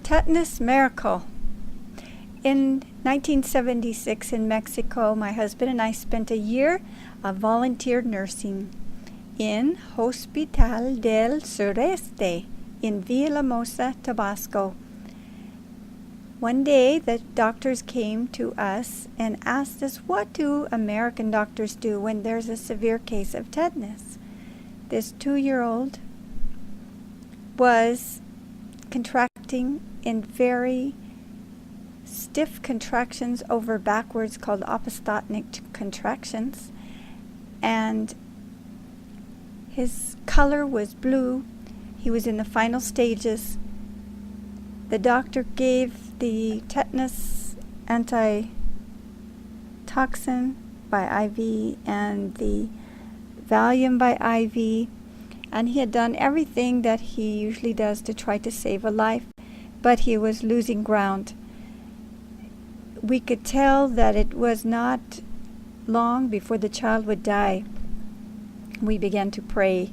Tetanus miracle. In 1976 in Mexico, my husband and I spent a year of volunteer nursing in Hospital del Sureste in Villahermosa, Tabasco. One day, the doctors came to us and asked us, what do American doctors do when there's a severe case of tetanus? This 2-year-old was contracting in very stiff contractions over backwards called apostotnic contractions, and his color was blue. He was in the final stages. The doctor gave the tetanus antitoxin by IV and the Valium by IV, and he had done everything that he usually does to try to save a life, but he was losing ground. We could tell that it was not long before the child would die. We began to pray.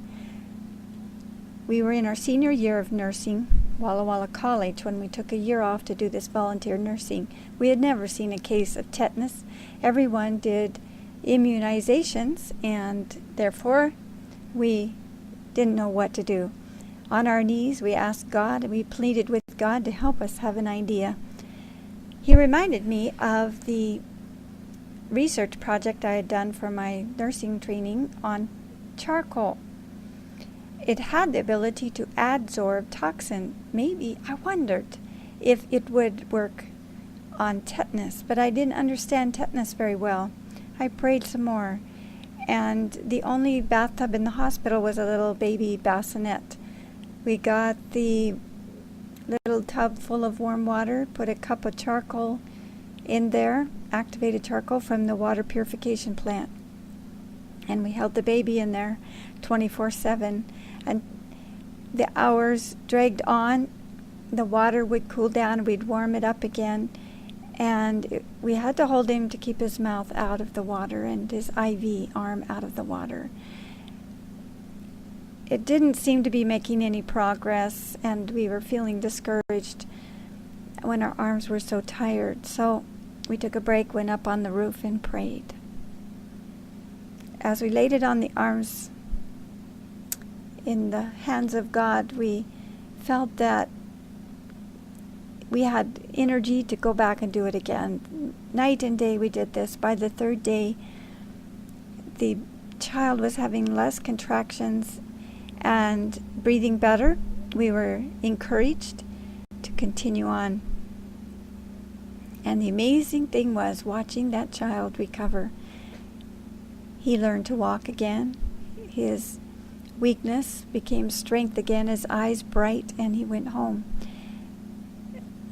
We were in our senior year of nursing, Walla Walla College, when we took a year off to do this volunteer nursing. We had never seen a case of tetanus. Everyone did immunizations, and therefore we didn't know what to do. On our knees, we asked God, and we pleaded with God to help us have an idea. He reminded me of the research project I had done for my nursing training on charcoal. It had the ability to adsorb toxin. Maybe, I wondered if it would work on tetanus, but I didn't understand tetanus very well. I prayed some more, and the only bathtub in the hospital was a little baby bassinet. We got the little tub full of warm water, put a cup of charcoal in there, activated charcoal from the water purification plant, and we held the baby in there 24/7, and the hours dragged on. The water would cool down, we'd warm it up again, and we had to hold him to keep his mouth out of the water and his IV arm out of the water. It didn't seem to be making any progress, and we were feeling discouraged when our arms were so tired. So we took a break, went up on the roof, and prayed. As we laid it on the arms in the hands of God, we felt that we had energy to go back and do it again. Night and day we did this. By the 3rd day, the child was having less contractions and breathing better. We were encouraged to continue on. And the amazing thing was watching that child recover. He learned to walk again. His weakness became strength again, his eyes bright, and he went home.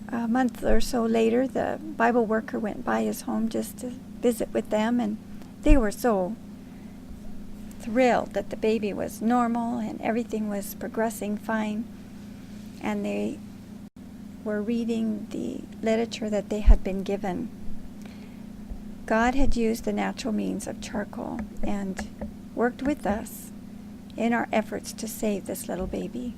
A month or so later, the Bible worker went by his home just to visit with them, and they were so thrilled that the baby was normal and everything was progressing fine. And they were reading the literature that they had been given. God had used the natural means of charcoal and worked with us in our efforts to save this little baby.